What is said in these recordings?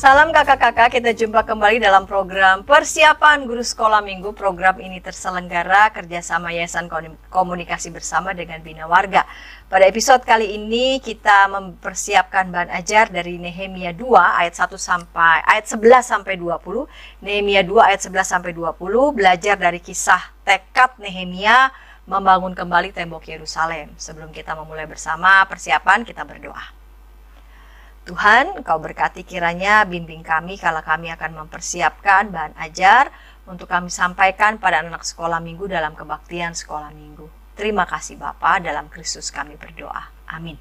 Salam kakak-kakak, kita jumpa kembali dalam program Persiapan Guru Sekolah Minggu. Program ini terselenggara kerjasama Yayasan Komunikasi Bersama dengan Bina Warga. Pada episode kali ini kita mempersiapkan bahan ajar dari Nehemia 2 ayat 11 sampai 20. Nehemia 2 ayat 11 sampai 20 belajar dari kisah tekad Nehemia membangun kembali tembok Yerusalem. Sebelum kita memulai bersama persiapan, kita berdoa. Tuhan, Engkau berkati kiranya bimbing kami kalau kami akan mempersiapkan bahan ajar untuk kami sampaikan pada anak sekolah minggu dalam kebaktian sekolah minggu. Terima kasih Bapa, dalam Kristus kami berdoa. Amin.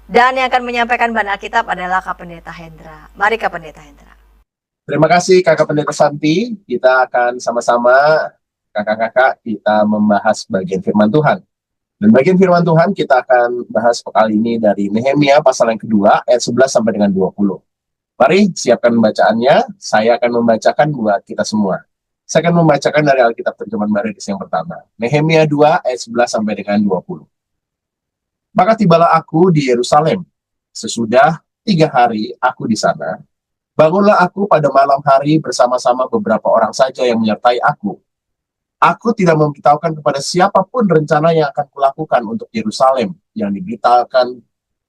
Dan yang akan menyampaikan bahan Alkitab adalah Kak Pendeta Hendra. Mari Kak Pendeta Hendra. Terima kasih Kakak Pendeta Santi. Kita akan sama-sama kakak-kakak kita membahas bagian firman Tuhan. Dan bagian firman Tuhan kita akan bahas kali ini dari Nehemia pasal yang kedua ayat 11 sampai dengan 20. Mari siapkan bacaannya, saya akan membacakan buat kita semua. Saya akan membacakan dari Alkitab Terjemahan Baru edisi yang pertama. Nehemia 2 ayat 11 sampai dengan 20. Maka tibalah aku di Yerusalem. Sesudah 3 hari aku di sana, bangunlah aku pada malam hari bersama-sama beberapa orang saja yang menyertai aku. Aku tidak memberitahukan kepada siapapun rencana yang akan kulakukan untuk Yerusalem yang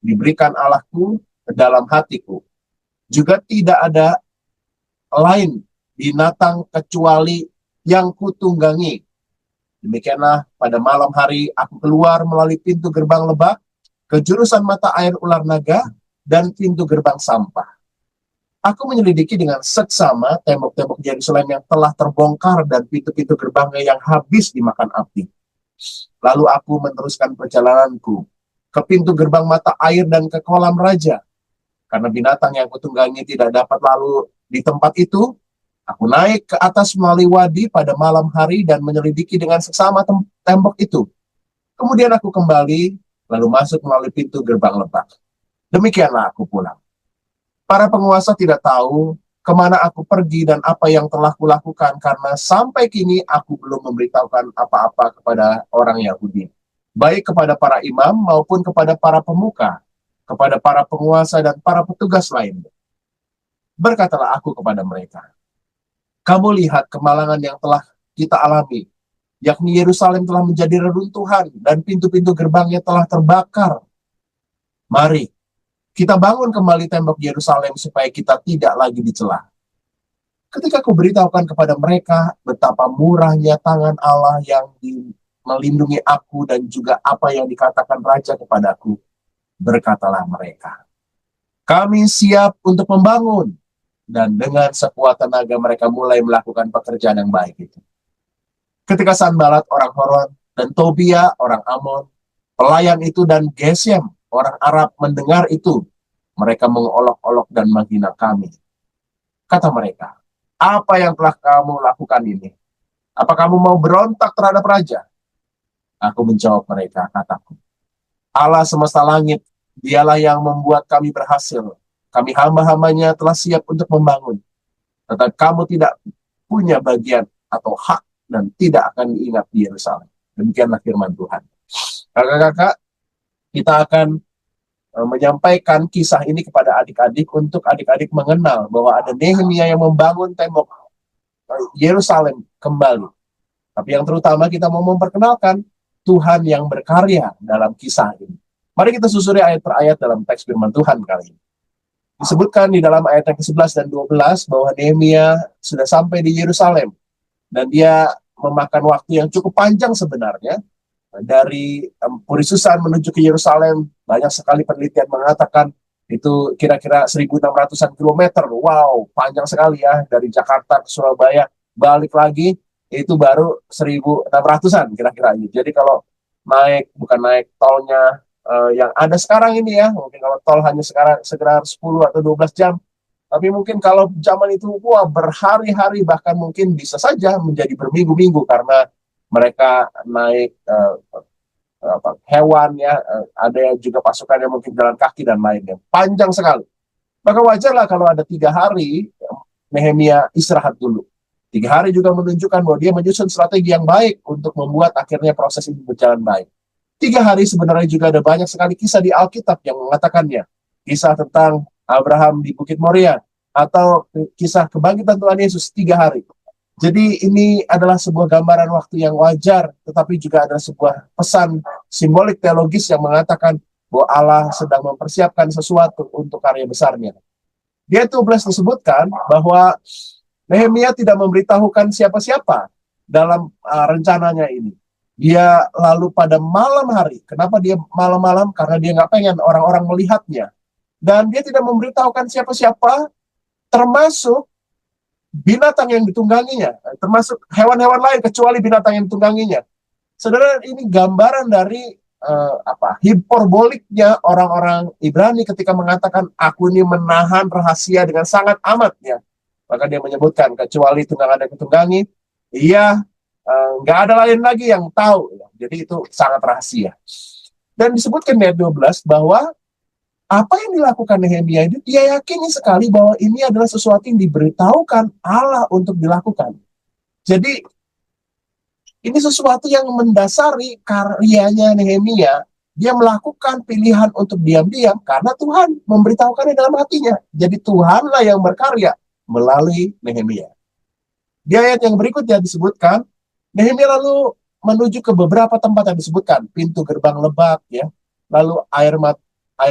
diberikan Allahku ke dalam hatiku. Juga tidak ada lain binatang kecuali yang kutunggangi. Demikianlah pada malam hari aku keluar melalui pintu gerbang lebak ke jurusan mata air ular naga dan pintu gerbang sampah. Aku menyelidiki dengan seksama tembok-tembok Yerusalem yang telah terbongkar dan pintu-pintu gerbangnya yang habis dimakan api. Lalu aku meneruskan perjalananku ke pintu gerbang mata air dan ke kolam raja. Karena binatang yang kutunggangi tidak dapat lalu di tempat itu, aku naik ke atas melalui wadi pada malam hari dan menyelidiki dengan seksama tembok itu. Kemudian aku kembali, lalu masuk melalui pintu gerbang lebak. Demikianlah aku pulang. Para penguasa tidak tahu kemana aku pergi dan apa yang telah kulakukan karena sampai kini aku belum memberitahukan apa-apa kepada orang Yahudi, baik kepada para imam maupun kepada para pemuka, kepada para penguasa dan para petugas lainnya. Berkatalah aku kepada mereka, kamu lihat kemalangan yang telah kita alami, yakni Yerusalem telah menjadi reruntuhan dan pintu-pintu gerbangnya telah terbakar. Mari, kita bangun kembali tembok Yerusalem supaya kita tidak lagi dicela. Ketika aku beritahukan kepada mereka betapa murahnya tangan Allah yang melindungi aku dan juga apa yang dikatakan Raja kepadaku, berkatalah mereka, kami siap untuk membangun. Dan dengan sekuat tenaga mereka mulai melakukan pekerjaan yang baik itu. Ketika Sanbalat orang Horon dan Tobia orang Amon, pelayan itu dan Gesem orang Arab mendengar itu, mereka mengolok-olok dan menghina kami. Kata mereka, apa yang telah kamu lakukan ini? Apa kamu mau berontak terhadap raja? Aku menjawab mereka, kataku, Allah semesta langit, dialah yang membuat kami berhasil. Kami hamba-hambanya telah siap untuk membangun. Tetapi kamu tidak punya bagian atau hak dan tidak akan diingat di Yerusalem. Demikianlah firman Tuhan. Kakak-kakak, kita akan menyampaikan kisah ini kepada adik-adik untuk adik-adik mengenal bahwa ada Nehemia yang membangun tembok Yerusalem kembali. Tapi yang terutama kita mau memperkenalkan Tuhan yang berkarya dalam kisah ini. Mari kita susuri ayat per ayat dalam teks firman Tuhan kali ini. Disebutkan di dalam ayat yang ke-11 dan 12 bahwa Nehemia sudah sampai di Yerusalem dan dia memakan waktu yang cukup panjang sebenarnya. Dari Purisusan menuju ke Yerusalem, banyak sekali penelitian mengatakan itu kira-kira 1.600-an kilometer. Wow, panjang sekali ya. Dari Jakarta ke Surabaya, balik lagi, itu baru 1.600-an kira-kira. Jadi kalau bukan naik tolnya yang ada sekarang ini ya, mungkin kalau tol hanya sekitar 10 atau 12 jam, tapi mungkin kalau zaman itu, wah, berhari-hari, bahkan mungkin bisa saja menjadi berminggu-minggu karena mereka naik hewan ya, ada yang juga pasukan yang mungkin jalan kaki dan lainnya. Panjang sekali. Maka wajarlah kalau ada 3 hari Nehemia istirahat dulu. 3 hari juga menunjukkan bahwa dia menyusun strategi yang baik untuk membuat akhirnya proses ini berjalan baik. 3 hari sebenarnya juga ada banyak sekali kisah di Alkitab yang mengatakannya. Kisah tentang Abraham di Bukit Moria, atau kisah kebangkitan Tuhan Yesus 3 hari. Jadi ini adalah sebuah gambaran waktu yang wajar, tetapi juga adalah sebuah pesan simbolik teologis yang mengatakan bahwa Allah sedang mempersiapkan sesuatu untuk karya besarnya. Di ayat 12 disebutkan bahwa Nehemia tidak memberitahukan siapa-siapa dalam rencananya ini. Dia lalu pada malam hari. Kenapa dia malam-malam? Karena dia nggak pengen orang-orang melihatnya. Dan dia tidak memberitahukan siapa-siapa, termasuk binatang yang ditungganginya, termasuk hewan-hewan lain kecuali binatang yang ditungganginya. Saudara, ini gambaran dari hiperboliknya orang-orang Ibrani ketika mengatakan aku ini menahan rahasia dengan sangat amat ya. Maka dia menyebutkan kecuali tunggangan yang ditunggangi, iya, nggak ada lain lagi yang tahu. Jadi itu sangat rahasia. Dan disebutkan di ayat 12 bahwa apa yang dilakukan Nehemia itu, dia yakini sekali bahwa ini adalah sesuatu yang diberitahukan Allah untuk dilakukan. Jadi, ini sesuatu yang mendasari karyanya Nehemia. Dia melakukan pilihan untuk diam-diam karena Tuhan memberitahukannya dalam hatinya. Jadi Tuhanlah yang berkarya melalui Nehemia. Di ayat yang berikutnya disebutkan, Nehemia lalu menuju ke beberapa tempat yang disebutkan. Pintu gerbang Lebak, ya, lalu air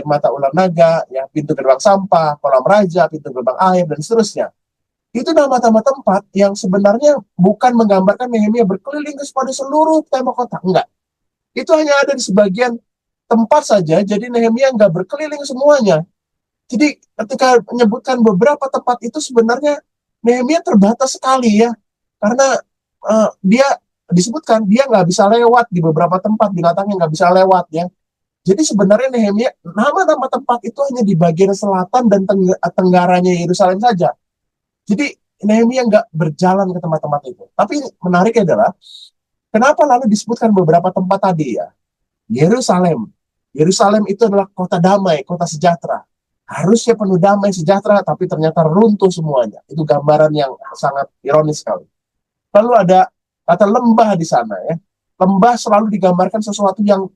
mata ular naga, ya, pintu gerbang sampah, kolam raja, pintu gerbang air, dan seterusnya. Itu nama-nama tempat yang sebenarnya bukan menggambarkan Nehemia berkeliling ke seluruh tembok kota. Enggak. Itu hanya ada di sebagian tempat saja, jadi Nehemia enggak berkeliling semuanya. Jadi ketika menyebutkan beberapa tempat itu sebenarnya Nehemia terbatas sekali ya. Karena dia disebutkan dia nggak bisa lewat di beberapa tempat, binatangnya nggak bisa lewat ya. Jadi sebenarnya Nehemia, nama-nama tempat itu hanya di bagian selatan dan tenggaranya Yerusalem saja. Jadi Nehemia nggak berjalan ke tempat-tempat itu. Tapi menariknya adalah, kenapa lalu disebutkan beberapa tempat tadi ya? Yerusalem. Yerusalem itu adalah kota damai, kota sejahtera. Harusnya penuh damai, sejahtera, tapi ternyata runtuh semuanya. Itu gambaran yang sangat ironis sekali. Lalu ada kata lembah di sana ya. Lembah selalu digambarkan sesuatu yang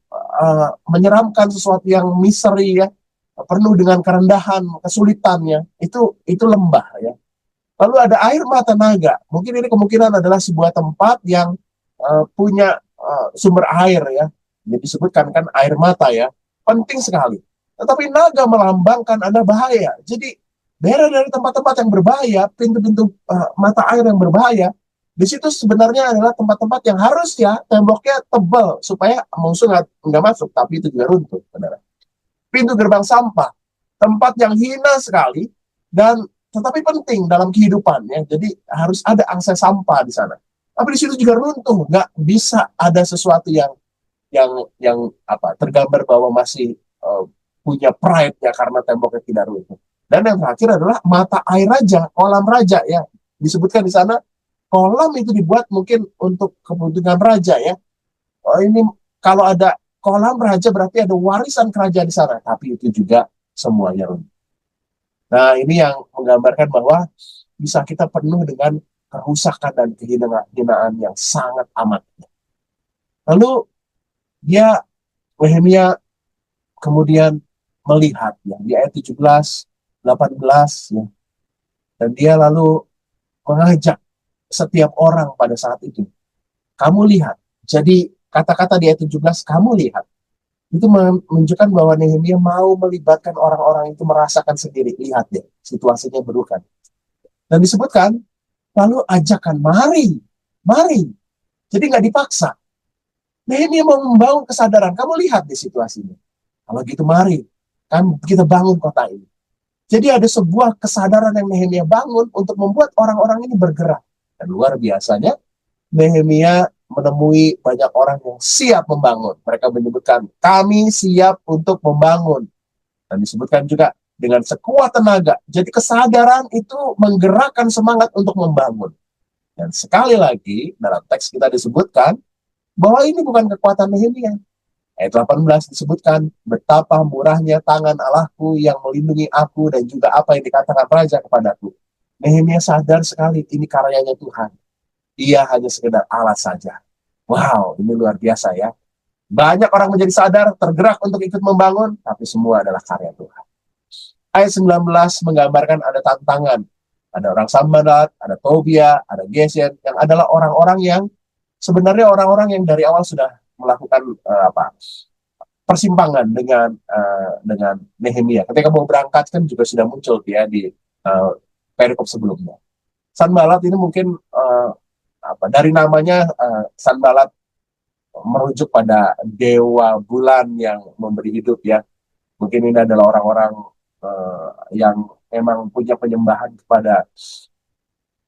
menyeramkan, sesuatu yang misteri ya, penuh dengan kerendahan, kesulitannya. Itu lembah ya. Lalu ada air mata naga. Mungkin ini kemungkinan adalah sebuah tempat yang punya sumber air ya. Jadi disebutkan kan air mata ya. Penting sekali. Tetapi naga melambangkan ada bahaya. Jadi daerah dari tempat-tempat yang berbahaya, pintu-pintu mata air yang berbahaya, di situ sebenarnya adalah tempat-tempat yang harus ya temboknya tebal supaya musuh nggak masuk, tapi itu juga runtuh, saudara. Pintu gerbang sampah, tempat yang hina sekali dan tetapi penting dalam kehidupan ya. Jadi harus ada akses sampah di sana. Tapi di situ juga runtuh, nggak bisa ada sesuatu yang tergambar bahwa masih punya pride ya karena temboknya tidak runtuh. Dan yang terakhir adalah mata air raja, kolam raja ya. Disebutkan di sana kolam itu dibuat mungkin untuk kepentingan raja ya. Oh, ini kalau ada kolam raja berarti ada warisan kerajaan di sana. Tapi itu juga semuanya runtuh. Nah ini yang menggambarkan bahwa bisa kita penuh dengan kerusakan dan kehinaan yang sangat amat. Lalu Nehemia kemudian melihat ya, di ayat 17, 18 ya. Dan dia lalu mengajak setiap orang pada saat itu. Kamu lihat. Jadi kata-kata di ayat 17, kamu lihat. Itu menunjukkan bahwa Nehemia mau melibatkan orang-orang itu merasakan sendiri. Lihat deh, situasinya berduka. Dan disebutkan, lalu ajakan, mari. Jadi nggak dipaksa. Nehemia mau membangun kesadaran. Kamu lihat deh situasinya. Kalau gitu mari, kan kita bangun kota ini. Jadi ada sebuah kesadaran yang Nehemia bangun untuk membuat orang-orang ini bergerak. Dan luar biasanya, Nehemia menemui banyak orang yang siap membangun. Mereka menyebutkan, kami siap untuk membangun. Dan disebutkan juga dengan sekuat tenaga. Jadi kesadaran itu menggerakkan semangat untuk membangun. Dan sekali lagi, dalam teks kita disebutkan, bahwa ini bukan kekuatan Nehemia. Ayat 18 disebutkan, betapa murahnya tangan Allahku yang melindungi aku dan juga apa yang dikatakan Raja kepadaku. Nehemia sadar sekali ini karyanya Tuhan. Ia hanya sekedar alat saja. Wow, ini luar biasa ya. Banyak orang menjadi sadar, tergerak untuk ikut membangun, tapi semua adalah karya Tuhan. Ayat 19 menggambarkan ada tantangan. Ada orang Sanballat, ada Tobia, ada Gesem, yang adalah orang-orang yang sebenarnya orang-orang yang dari awal sudah melakukan persimpangan dengan Nehemia. Ketika mau berangkat kan juga sudah muncul dia di perikop sebelumnya. Sanballat ini mungkin dari namanya Sanballat merujuk pada dewa bulan yang memberi hidup ya. Mungkin ini adalah orang-orang yang memang punya penyembahan kepada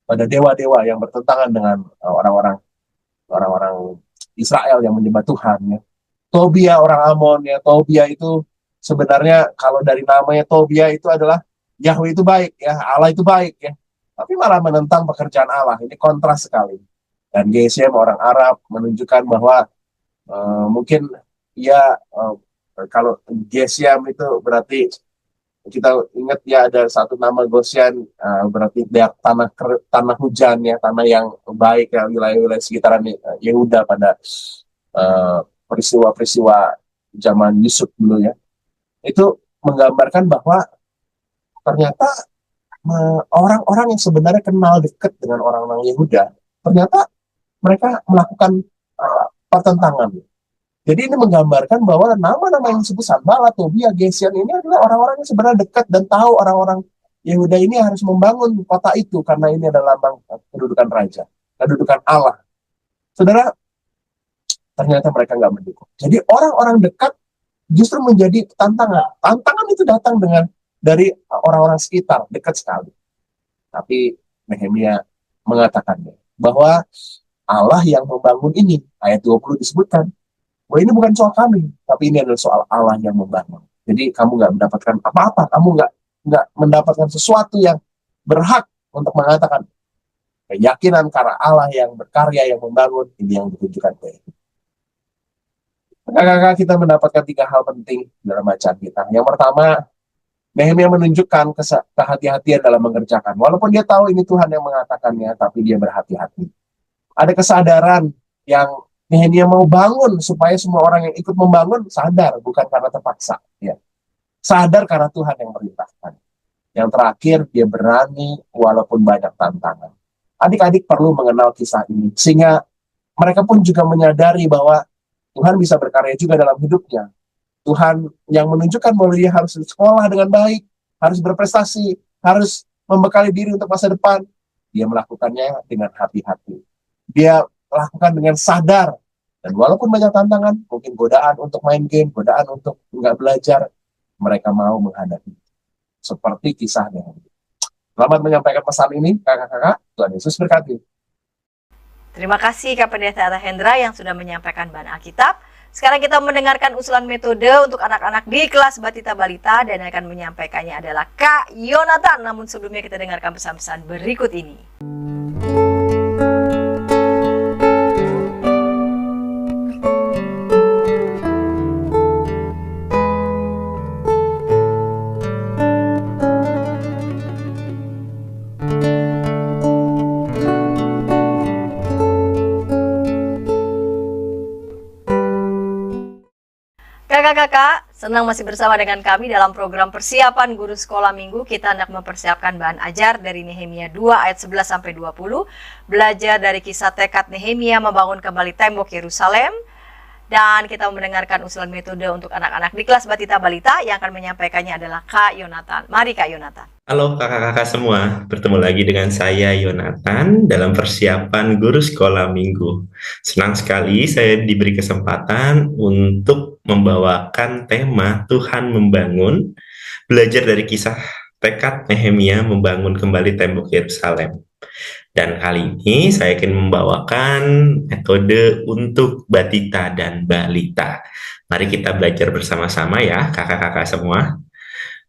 dewa-dewa yang bertentangan dengan orang-orang Israel yang menyembah Tuhan ya. Tobia orang Amon ya. Tobia itu sebenarnya kalau dari namanya Tobia itu adalah Yahweh itu baik ya, Allah itu baik ya. Tapi malah menentang pekerjaan Allah. Ini kontras sekali. Dan Gesem orang Arab menunjukkan bahwa mungkin ya kalau Gesem itu berarti kita ingat ya ada satu nama Goshen, berarti dia tanah hujan ya, tanah yang baik ya, wilayah-wilayah sekitaran Yehuda pada peristiwa-peristiwa zaman Yusuf dulu ya. Itu menggambarkan bahwa ternyata orang-orang yang sebenarnya kenal dekat dengan orang-orang Yehuda, ternyata mereka melakukan pertentangan. Jadi ini menggambarkan bahwa nama-nama yang disebut Sanballat, Tobia, Gesem ini adalah orang-orang yang sebenarnya dekat dan tahu orang-orang Yehuda ini harus membangun kota itu karena ini adalah lambang kedudukan raja, kedudukan Allah. Saudara, ternyata mereka nggak mendukung. Jadi orang-orang dekat justru menjadi tantangan. Tantangan itu datang dari orang-orang sekitar, dekat sekali. Tapi Nehemia mengatakannya bahwa Allah yang membangun ini, ayat 20 disebutkan, bahwa ini bukan soal kami, tapi ini adalah soal Allah yang membangun. Jadi kamu nggak mendapatkan apa-apa, kamu nggak mendapatkan sesuatu yang berhak untuk mengatakan keyakinan karena Allah yang berkarya, yang membangun, ini yang ditunjukkan ke kita. Kakak-kakak, kita mendapatkan 3 hal penting dalam bacaan kita. Yang pertama, Nehemia menunjukkan kehati-hatian dalam mengerjakan. Walaupun dia tahu ini Tuhan yang mengatakannya, tapi dia berhati-hati. Ada kesadaran yang Nehemia mau bangun supaya semua orang yang ikut membangun sadar, bukan karena terpaksa. Ya. Sadar karena Tuhan yang merintahkan. Yang terakhir, dia berani walaupun banyak tantangan. Adik-adik perlu mengenal kisah ini, sehingga mereka pun juga menyadari bahwa Tuhan bisa berkarya juga dalam hidupnya. Tuhan yang menunjukkan bahwa dia harus sekolah dengan baik, harus berprestasi, harus membekali diri untuk masa depan. Dia melakukannya dengan hati-hati. Dia lakukan dengan sadar. Dan walaupun banyak tantangan, mungkin godaan untuk main game, godaan untuk nggak belajar, mereka mau menghadapi. Seperti kisahnya. Selamat menyampaikan pesan ini, kakak-kakak. Tuhan Yesus berkati. Terima kasih Kak Pendeta Atta Hendra yang sudah menyampaikan bahan Alkitab. Sekarang kita mendengarkan usulan metode untuk anak-anak di kelas Batita Balita, dan akan menyampaikannya adalah Kak Yonatan. Namun sebelumnya kita dengarkan pesan-pesan berikut ini. Kakak-kakak, senang masih bersama dengan kami dalam program persiapan guru sekolah minggu. Kita hendak mempersiapkan bahan ajar dari Nehemia 2 ayat 11-20, belajar dari kisah tekad Nehemia membangun kembali tembok Yerusalem, dan kita mendengarkan usulan metode untuk anak-anak di kelas Batita Balita. Yang akan menyampaikannya adalah Kak Yonatan. Mari Kak Yonatan. Halo kakak-kakak semua, bertemu lagi dengan saya Yonatan dalam persiapan guru sekolah minggu. Senang sekali saya diberi kesempatan untuk membawakan tema Tuhan membangun, belajar dari kisah tekad Nehemia membangun kembali tembok Yerusalem. Dan kali ini saya akan membawakan metode untuk Batita dan Balita. Mari kita belajar bersama-sama ya kakak-kakak semua.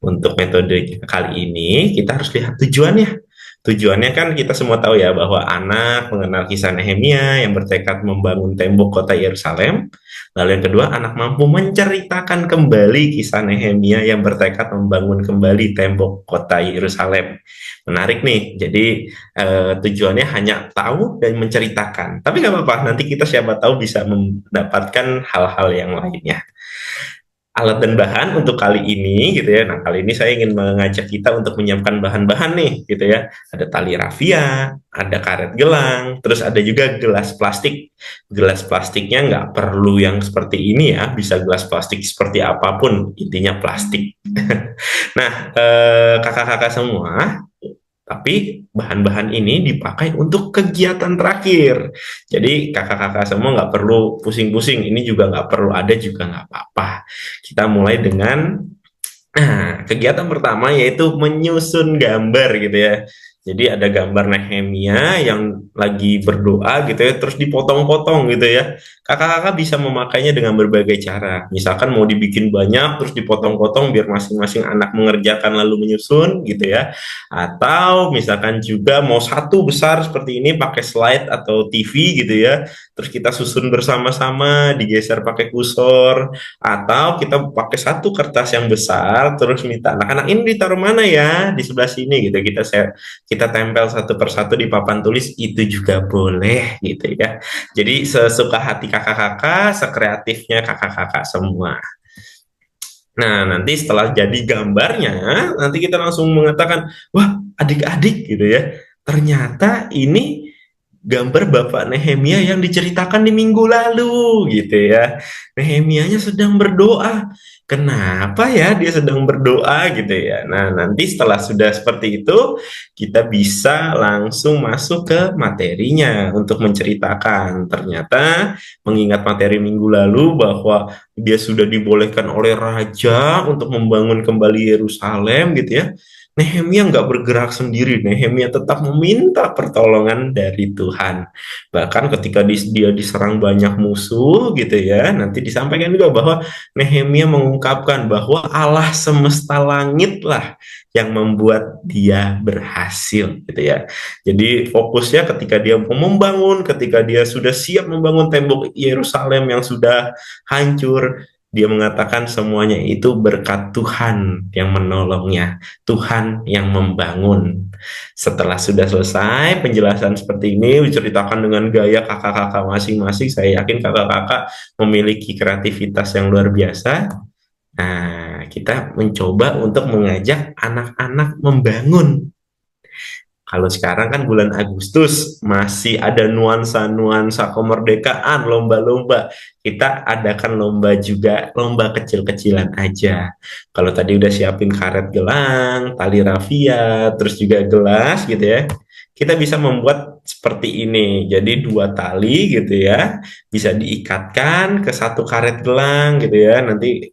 Untuk metode kali ini, kita harus lihat tujuannya. Tujuannya kan kita semua tahu ya, bahwa anak mengenal kisah Nehemia yang bertekad membangun tembok kota Yerusalem. Lalu yang kedua, anak mampu menceritakan kembali kisah Nehemia yang bertekad membangun kembali tembok kota Yerusalem. Menarik nih, jadi tujuannya hanya tahu dan menceritakan. Tapi nggak apa-apa, nanti kita siapa tahu bisa mendapatkan hal-hal yang lainnya. alat dan bahan untuk kali ini gitu ya. Nah, kali ini saya ingin mengajak kita untuk menyiapkan bahan-bahan nih gitu ya. Ada tali rafia, ada karet gelang, terus ada juga gelas plastik. Gelas plastiknya nggak perlu yang seperti ini ya, bisa gelas plastik seperti apapun, intinya plastik. Nah, kakak-kakak semua, tapi bahan-bahan ini dipakai untuk kegiatan terakhir. Jadi kakak-kakak semua nggak perlu pusing-pusing, ini juga nggak perlu ada juga nggak apa-apa. Kita mulai dengan kegiatan pertama yaitu menyusun gambar gitu ya. Jadi ada gambar Nehemia yang lagi berdoa gitu ya, terus dipotong-potong gitu ya. Kakak-kakak bisa memakainya dengan berbagai cara. Misalkan mau dibikin banyak, terus dipotong-potong biar masing-masing anak mengerjakan lalu menyusun gitu ya. Atau misalkan juga mau satu besar seperti ini pakai slide atau TV gitu ya. Terus kita susun bersama-sama, digeser pakai kursor, atau kita pakai satu kertas yang besar, terus minta anak-anak ini ditaruh mana ya, di sebelah sini gitu. Kita tempel satu persatu di papan tulis, itu juga boleh gitu ya. Jadi sesuka hati kakak-kakak, sekreatifnya kakak-kakak semua. Nah, nanti setelah jadi gambarnya, nanti kita langsung mengatakan, wah adik-adik gitu ya, ternyata ini gambar Bapak Nehemia yang diceritakan di minggu lalu gitu ya. Nehemianya sedang berdoa. Kenapa ya dia sedang berdoa gitu ya. Nah, nanti setelah sudah seperti itu, kita bisa langsung masuk ke materinya untuk menceritakan. Ternyata mengingat materi minggu lalu bahwa dia sudah dibolehkan oleh raja untuk membangun kembali Yerusalem gitu ya. Nehemia nggak bergerak sendiri, Nehemia tetap meminta pertolongan dari Tuhan. Bahkan ketika dia diserang banyak musuh gitu ya, nanti disampaikan juga bahwa Nehemia mengungkapkan bahwa Allah semesta langit lah yang membuat dia berhasil gitu ya. Jadi fokusnya ketika dia membangun, ketika dia sudah siap membangun tembok Yerusalem yang sudah hancur, dia mengatakan semuanya itu berkat Tuhan yang menolongnya, Tuhan yang membangun. Setelah sudah selesai penjelasan seperti ini, diceritakan dengan gaya kakak-kakak masing-masing, saya yakin kakak-kakak memiliki kreativitas yang luar biasa. Nah, kita mencoba untuk mengajak anak-anak membangun. Kalau sekarang kan bulan Agustus masih ada nuansa-nuansa kemerdekaan, lomba-lomba. Kita adakan lomba juga, lomba kecil-kecilan aja. Kalau tadi udah siapin karet gelang, tali rafia, terus juga gelas gitu ya. Kita bisa membuat seperti ini. Jadi dua tali gitu ya, bisa diikatkan ke satu karet gelang gitu ya. Nanti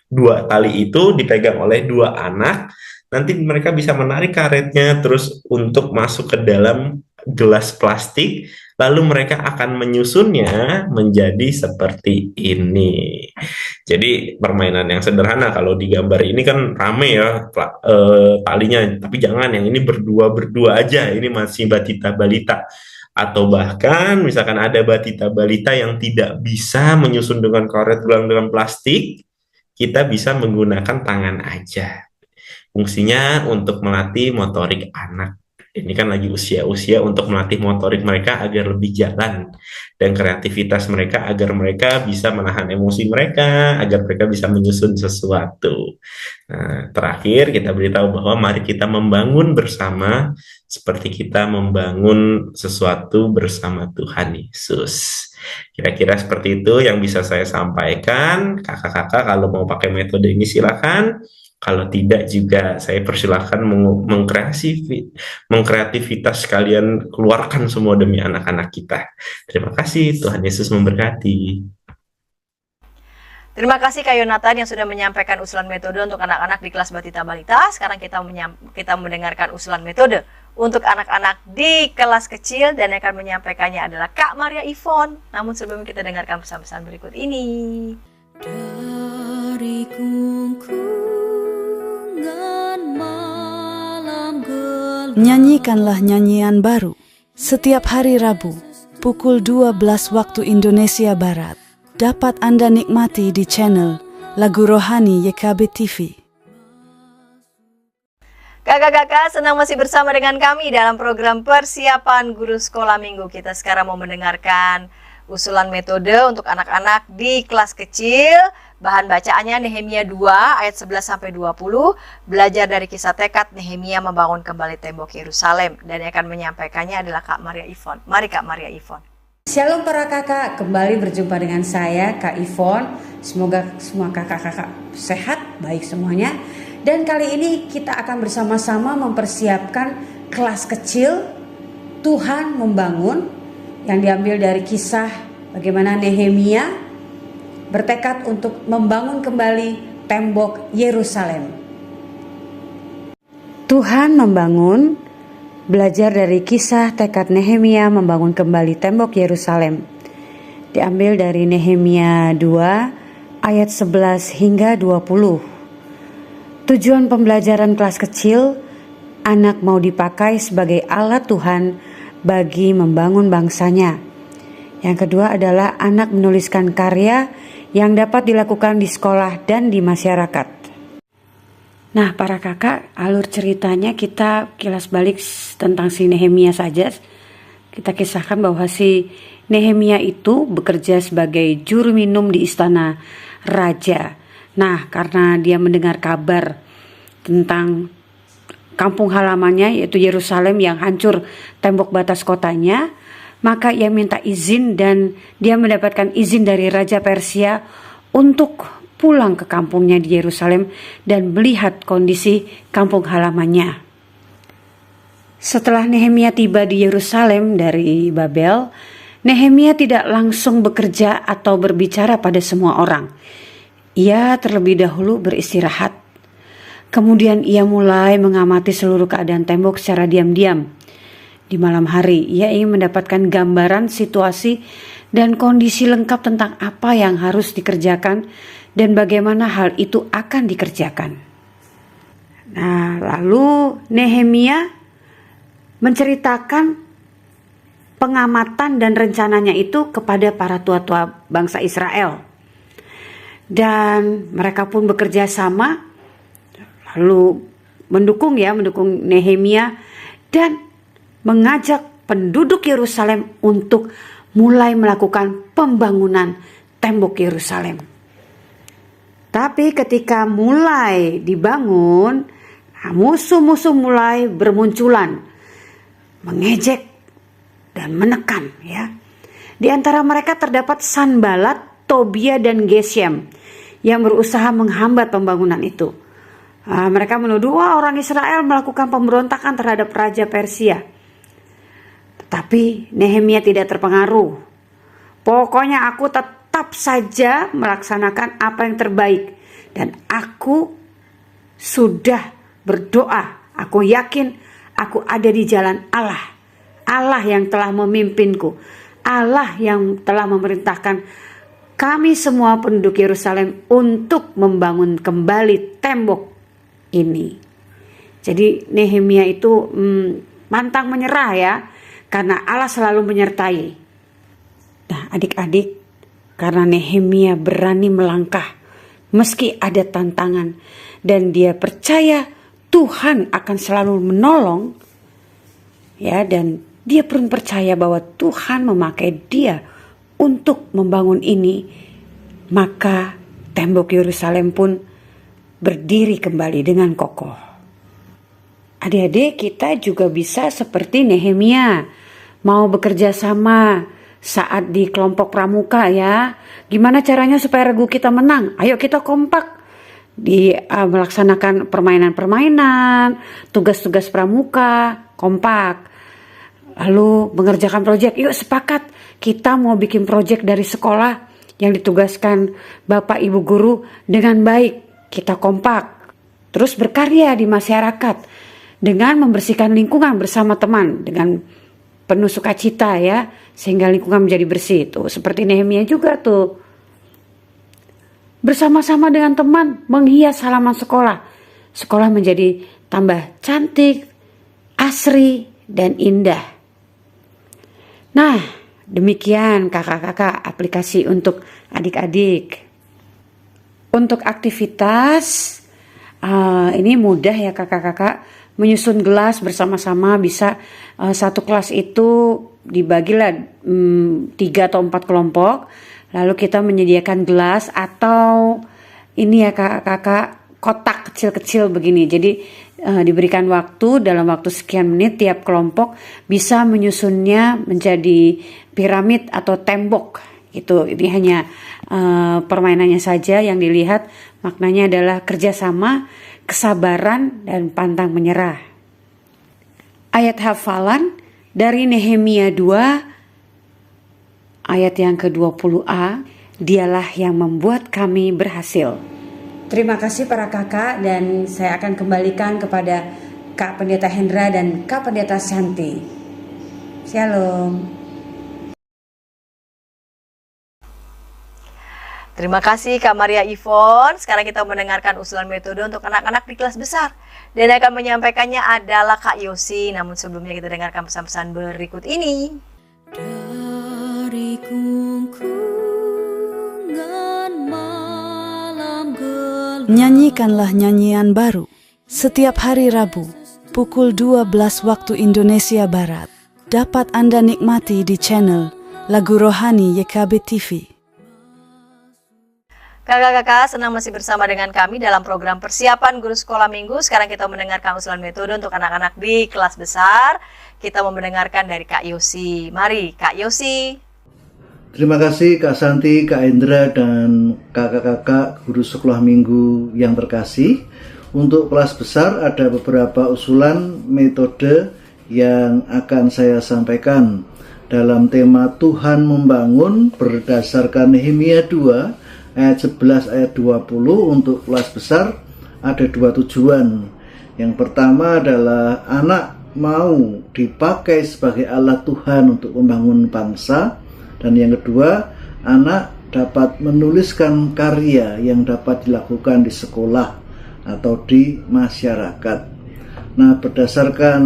dua tali itu dipegang oleh dua anak, nanti mereka bisa menarik karetnya terus untuk masuk ke dalam gelas plastik, lalu mereka akan menyusunnya menjadi seperti ini. Jadi permainan yang sederhana, kalau di gambar ini kan rame ya talinya, tapi jangan, yang ini berdua-berdua aja, ini masih batita balita. Atau bahkan misalkan ada batita balita yang tidak bisa menyusun dengan karet gelang dengan plastik, kita bisa menggunakan tangan aja. Fungsinya untuk melatih motorik anak. Ini kan lagi usia-usia untuk melatih motorik mereka agar lebih jalan, dan kreativitas mereka agar mereka bisa menahan emosi mereka, agar mereka bisa menyusun sesuatu. Nah, terakhir kita beritahu bahwa mari kita membangun bersama seperti kita membangun sesuatu bersama Tuhan Yesus. Kira-kira seperti itu yang bisa saya sampaikan. Kakak-kakak kalau mau pakai metode ini silakan. Kalau tidak juga saya persilahkan mengkreativitas kalian, keluarkan semua demi anak-anak kita. Terima kasih, Tuhan Yesus memberkati. Terima kasih Kak Yonatan yang sudah menyampaikan usulan metode untuk anak-anak di kelas Batita Balita. Sekarang kita mendengarkan usulan metode untuk anak-anak di kelas kecil, dan yang akan menyampaikannya adalah Kak Maria Ivon. Namun sebelum kita dengarkan pesan-pesan berikut ini. Dari Nyanyikanlah nyanyian baru setiap hari Rabu pukul 12 waktu Indonesia Barat. Dapat Anda nikmati di channel Lagu Rohani YKB TV. Kakak-kakak, senang masih bersama dengan kami dalam program Persiapan Guru Sekolah Minggu. Kita sekarang mau mendengarkan usulan metode untuk anak-anak di kelas kecil Bahan bacaannya Nehemia 2 ayat 11 sampai 20, belajar dari kisah tekad Nehemia membangun kembali tembok Yerusalem, dan yang akan menyampaikannya adalah Kak Maria Ivon. Mari Kak Maria Ivon. Shalom para kakak, kembali berjumpa dengan saya Kak Ivon. Semoga semua kakak-kakak sehat, baik semuanya. Dan kali ini kita akan bersama-sama mempersiapkan kelas kecil Tuhan membangun, yang diambil dari kisah bagaimana Nehemia bertekad untuk membangun kembali tembok Yerusalem. Tuhan membangun, belajar dari kisah tekad Nehemia membangun kembali tembok Yerusalem. Diambil dari Nehemia 2 ayat 11 hingga 20. Tujuan pembelajaran kelas kecil, anak mau dipakai sebagai alat Tuhan bagi membangun bangsanya. Yang kedua adalah anak menuliskan karya yang dapat dilakukan di sekolah dan di masyarakat. Nah, para kakak, alur ceritanya kita kilas balik tentang si Nehemia saja. Kita kisahkan bahwa si Nehemia itu bekerja sebagai juru minum di istana raja. Nah, karena dia mendengar kabar tentang kampung halamannya, yaitu Yerusalem yang hancur tembok batas kotanya, maka ia minta izin dan dia mendapatkan izin dari Raja Persia untuk pulang ke kampungnya di Yerusalem dan melihat kondisi kampung halamannya. Setelah Nehemia tiba di Yerusalem dari Babel, Nehemia tidak langsung bekerja atau berbicara pada semua orang. Ia terlebih dahulu beristirahat. Kemudian ia mulai mengamati seluruh keadaan tembok secara diam-diam. Di malam hari, ia ingin mendapatkan gambaran situasi dan kondisi lengkap tentang apa yang harus dikerjakan dan bagaimana hal itu akan dikerjakan. Nah, lalu Nehemia menceritakan pengamatan dan rencananya itu kepada para tua-tua bangsa Israel. Dan mereka pun bekerja sama, lalu mendukung Nehemia dan mengajak penduduk Yerusalem untuk mulai melakukan pembangunan tembok Yerusalem. Tapi ketika mulai dibangun, musuh-musuh mulai bermunculan, mengejek dan menekan, ya. Di antara mereka terdapat Sanbalat, Tobia dan Geshem yang berusaha menghambat pembangunan itu. Mereka menuduh orang Israel melakukan pemberontakan terhadap Raja Persia. Tapi Nehemia tidak terpengaruh. Pokoknya aku tetap saja melaksanakan apa yang terbaik. Dan aku sudah berdoa. Aku yakin aku ada di jalan Allah. Allah yang telah memimpinku. Allah yang telah memerintahkan kami semua penduduk Yerusalem untuk membangun kembali tembok ini. Jadi Nehemia itu pantang menyerah, ya. Karena Allah selalu menyertai. Nah, adik-adik, karena Nehemia berani melangkah meski ada tantangan dan dia percaya Tuhan akan selalu menolong, ya, dan dia pun percaya bahwa Tuhan memakai dia untuk membangun ini, maka tembok Yerusalem pun berdiri kembali dengan kokoh. Adik-adik, kita juga bisa seperti Nehemia, mau bekerja sama saat di kelompok pramuka, ya. Gimana caranya supaya regu kita menang? Ayo kita kompak di melaksanakan permainan-permainan, tugas-tugas pramuka, kompak. Lalu mengerjakan proyek, yuk sepakat kita mau bikin proyek dari sekolah yang ditugaskan Bapak Ibu Guru dengan baik. Kita kompak, terus berkarya di masyarakat dengan membersihkan lingkungan bersama teman dengan penuh sukacita, ya, sehingga lingkungan menjadi bersih. Tuh, seperti Nehemia juga tuh. Bersama-sama dengan teman menghias halaman sekolah. Sekolah menjadi tambah cantik, asri, dan indah. Nah, demikian kakak-kakak aplikasi untuk adik-adik. Untuk aktivitas ini mudah ya kakak-kakak. Menyusun gelas bersama-sama bisa satu kelas itu dibagilah 3 atau 4 kelompok. Lalu kita menyediakan gelas atau ini ya kakak-kakak, kotak kecil-kecil begini. Jadi diberikan waktu, dalam waktu sekian menit tiap kelompok bisa menyusunnya menjadi piramid atau tembok gitu. Ini hanya permainannya saja yang dilihat, maknanya adalah kerjasama, kesabaran, dan pantang menyerah. Ayat hafalan dari Nehemia 2 ayat yang ke-20a, dialah yang membuat kami berhasil. Terima kasih para kakak, dan saya akan kembalikan kepada Kak Pendeta Hendra dan Kak Pendeta Santi. Shalom. Terima kasih Kak Maria Yvonne. Sekarang kita mendengarkan usulan metode untuk anak-anak di kelas besar. Dan yang akan menyampaikannya adalah Kak Yosi. Namun sebelumnya kita dengarkan pesan-pesan berikut ini. Dari kungkungan malam gelap, Nyanyikanlah nyanyian baru setiap hari Rabu pukul 12 waktu Indonesia Barat. Dapat Anda nikmati di channel Lagu Rohani YKB TV. Kakak-kakak, senang masih bersama dengan kami dalam program persiapan guru sekolah minggu. Sekarang kita mendengarkan usulan metode untuk anak-anak di kelas besar. Kita mau mendengarkan dari Kak Yosi. Mari Kak Yosi. Terima kasih Kak Santi, Kak Indra, dan kakak-kakak guru sekolah minggu yang terkasih. Untuk kelas besar ada beberapa usulan metode yang akan saya sampaikan dalam tema Tuhan membangun berdasarkan Nehemia 2 ayat 11 ayat 20. Untuk kelas besar ada dua tujuan. Yang pertama adalah anak mau dipakai sebagai alat Tuhan untuk membangun bangsa, dan yang kedua anak dapat menuliskan karya yang dapat dilakukan di sekolah atau di masyarakat. Nah, berdasarkan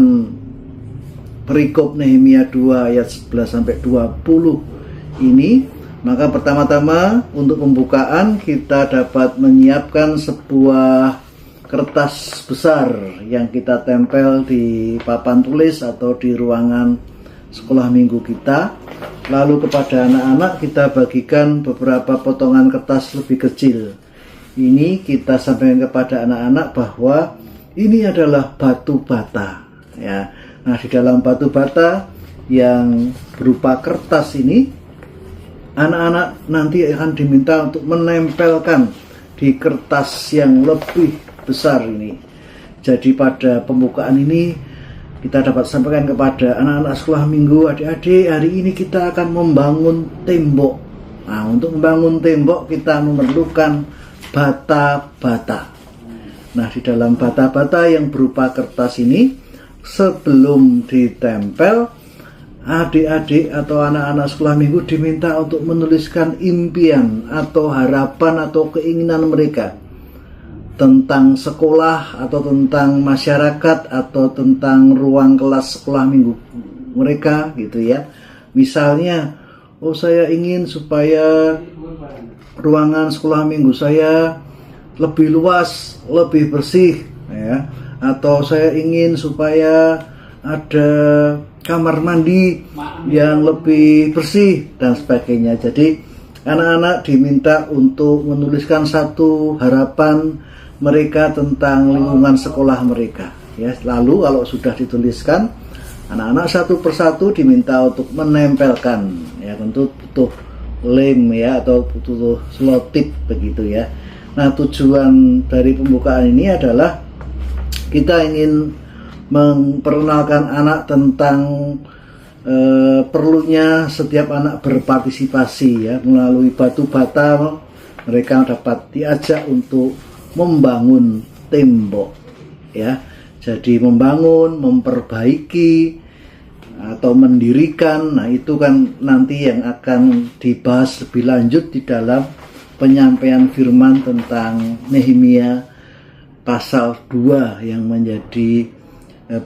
perikop Nehemia 2 ayat 11 sampai 20 ini, maka pertama-tama untuk pembukaan kita dapat menyiapkan sebuah kertas besar yang kita tempel di papan tulis atau di ruangan sekolah minggu kita. Lalu kepada anak-anak kita bagikan beberapa potongan kertas lebih kecil. Ini kita sampaikan kepada anak-anak bahwa ini adalah batu bata, ya. Nah, di dalam batu bata yang berupa kertas ini, anak-anak nanti akan diminta untuk menempelkan di kertas yang lebih besar ini. Jadi pada pembukaan ini kita dapat sampaikan kepada anak-anak sekolah minggu, adik-adik, hari ini kita akan membangun tembok. Nah, untuk membangun tembok kita memerlukan bata-bata. Nah, di dalam bata-bata yang berupa kertas ini, sebelum ditempel, adik-adik atau anak-anak sekolah minggu diminta untuk menuliskan impian atau harapan atau keinginan mereka tentang sekolah atau tentang masyarakat atau tentang ruang kelas sekolah minggu mereka gitu ya. Misalnya, saya ingin supaya ruangan sekolah minggu saya lebih luas, lebih bersih ya, atau saya ingin supaya ada kamar mandi yang lebih bersih dan sebagainya. Jadi anak-anak diminta untuk menuliskan satu harapan mereka tentang lingkungan sekolah mereka ya. Lalu kalau sudah dituliskan, anak-anak satu persatu diminta untuk menempelkan ya, tentu butuh lem ya atau butuh selotip begitu ya. Nah, tujuan dari pembukaan ini adalah kita ingin memperkenalkan anak tentang perlunya setiap anak berpartisipasi ya. Melalui batu bata mereka dapat diajak untuk membangun tembok ya. Jadi membangun, memperbaiki atau mendirikan. Nah, itu kan nanti yang akan dibahas lebih lanjut di dalam penyampaian firman tentang Nehemia pasal 2 yang menjadi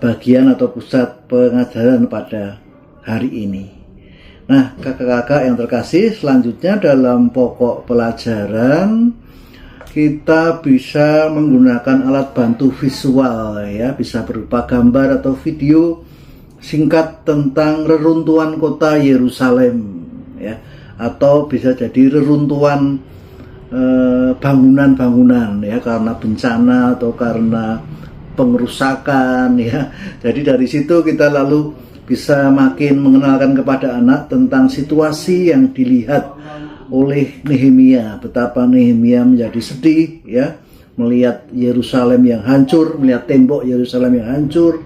bagian atau pusat pengajaran pada hari ini. Nah, kakak-kakak yang terkasih, selanjutnya dalam pokok pelajaran kita bisa menggunakan alat bantu visual ya, bisa berupa gambar atau video singkat tentang reruntuhan kota Yerusalem ya, atau bisa jadi reruntuhan bangunan-bangunan ya, karena bencana atau karena pengerusakan ya. Jadi dari situ kita lalu bisa makin mengenalkan kepada anak tentang situasi yang dilihat oleh Nehemia, betapa Nehemia menjadi sedih ya, melihat Yerusalem yang hancur, melihat tembok Yerusalem yang hancur.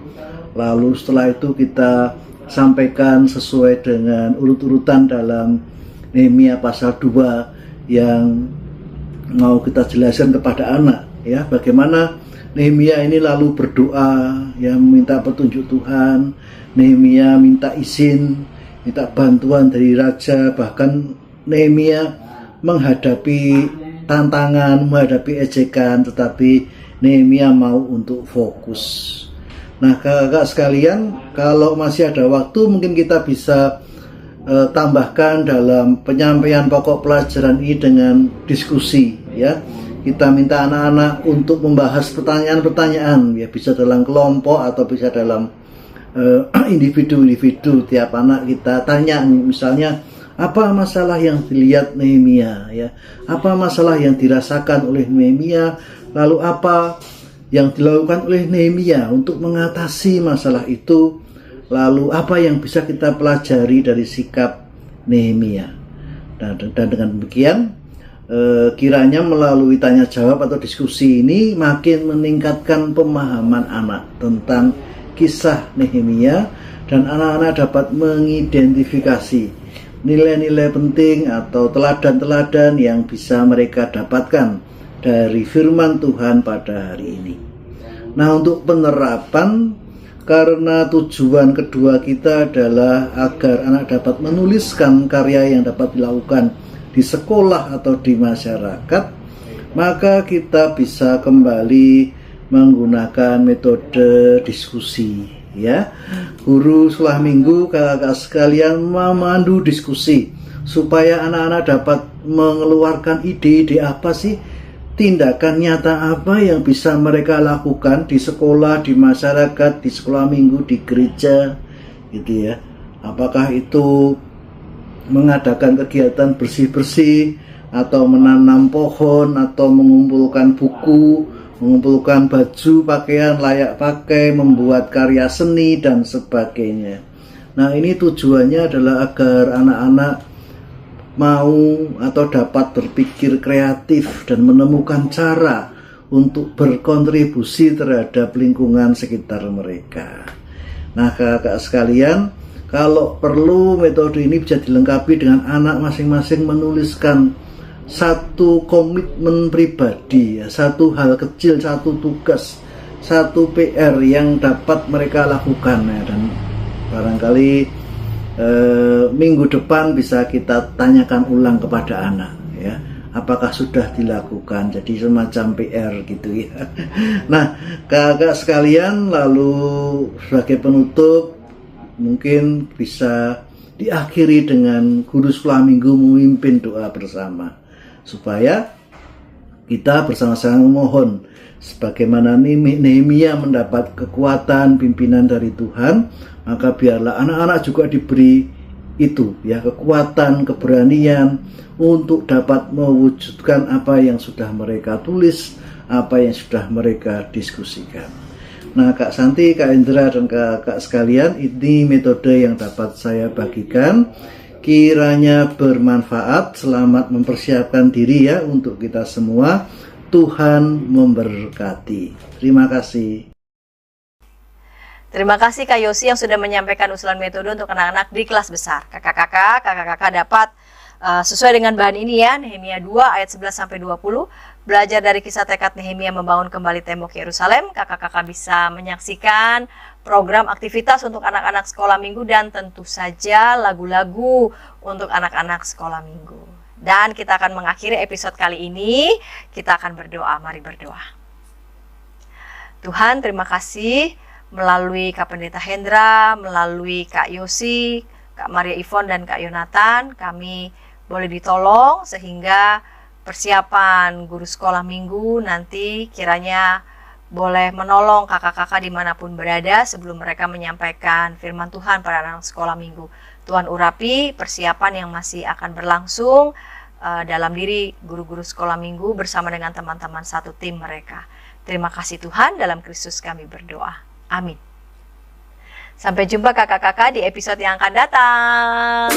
Lalu setelah itu kita sampaikan sesuai dengan urut-urutan dalam Nehemia pasal 2 yang mau kita jelaskan kepada anak ya, bagaimana Nehemia ini lalu berdoa ya, meminta petunjuk Tuhan. Nehemia minta izin, minta bantuan dari raja, bahkan Nehemia menghadapi tantangan, menghadapi ejekan, tetapi Nehemia mau untuk fokus. Nah, kakak-kakak sekalian, kalau masih ada waktu mungkin kita bisa tambahkan dalam penyampaian pokok pelajaran ini dengan diskusi ya. Kita minta anak-anak untuk membahas pertanyaan-pertanyaan ya, bisa dalam kelompok atau bisa dalam individu-individu. Tiap anak kita tanya misalnya, apa masalah yang dilihat Nehemia ya, apa masalah yang dirasakan oleh Nehemia, lalu apa yang dilakukan oleh Nehemia untuk mengatasi masalah itu, lalu apa yang bisa kita pelajari dari sikap Nehemia. Dan dengan demikian kiranya melalui tanya jawab atau diskusi ini makin meningkatkan pemahaman anak tentang kisah Nehemia, dan anak-anak dapat mengidentifikasi nilai-nilai penting atau teladan-teladan yang bisa mereka dapatkan dari firman Tuhan pada hari ini. Nah, untuk penerapan, karena tujuan kedua kita adalah agar anak dapat menuliskan karya yang dapat dilakukan di sekolah atau di masyarakat, maka kita bisa kembali menggunakan metode diskusi ya. Guru sekolah minggu, kakak sekalian, memandu diskusi supaya anak-anak dapat mengeluarkan ide-ide apa sih, tindakan nyata apa yang bisa mereka lakukan di sekolah, di masyarakat, di sekolah minggu, di gereja gitu ya. Apakah itu mengadakan kegiatan bersih-bersih, atau menanam pohon, atau mengumpulkan buku, mengumpulkan baju, pakaian layak pakai, membuat karya seni dan sebagainya. Nah, ini tujuannya adalah agar anak-anak mau atau dapat berpikir kreatif dan menemukan cara untuk berkontribusi terhadap lingkungan sekitar mereka. Nah, kakak sekalian, kalau perlu metode ini bisa dilengkapi dengan anak masing-masing menuliskan satu komitmen pribadi ya, satu hal kecil, satu tugas, satu PR yang dapat mereka lakukan ya. Dan barangkali minggu depan bisa kita tanyakan ulang kepada anak ya, apakah sudah dilakukan, jadi semacam PR gitu ya. Nah, kakak sekalian, lalu sebagai penutup mungkin bisa diakhiri dengan guru sekolah minggu memimpin doa bersama, supaya kita bersama-sama memohon sebagaimana Nehemia mendapat kekuatan pimpinan dari Tuhan, maka biarlah anak-anak juga diberi itu ya, kekuatan, keberanian untuk dapat mewujudkan apa yang sudah mereka tulis, apa yang sudah mereka diskusikan. Nah, Kak Santi, Kak Indra, dan Kak sekalian, ini metode yang dapat saya bagikan. Kiranya bermanfaat. Selamat mempersiapkan diri ya untuk kita semua. Tuhan memberkati. Terima kasih. Terima kasih Kak Yosi yang sudah menyampaikan usulan metode untuk anak-anak di kelas besar. Kakak-kakak dapat sesuai dengan bahan ini ya, Nehemia 2 ayat 11-20, belajar dari kisah tekad Nehemia membangun kembali tembok Yerusalem. Kakak-kakak bisa menyaksikan program aktivitas untuk anak-anak sekolah minggu dan tentu saja lagu-lagu untuk anak-anak sekolah minggu. Dan kita akan mengakhiri episode kali ini, kita akan berdoa. Mari berdoa. Tuhan, terima kasih melalui Kak Pendeta Hendra, melalui Kak Yosi, Kak Maria Ivon, dan Kak Yonatan, kami boleh ditolong sehingga persiapan guru sekolah minggu nanti kiranya boleh menolong kakak-kakak dimanapun berada sebelum mereka menyampaikan firman Tuhan pada anak sekolah minggu. Tuhan urapi persiapan yang masih akan berlangsung dalam diri guru-guru sekolah minggu bersama dengan teman-teman satu tim mereka. Terima kasih Tuhan, dalam Kristus kami berdoa. Amin. Sampai jumpa kakak-kakak di episode yang akan datang.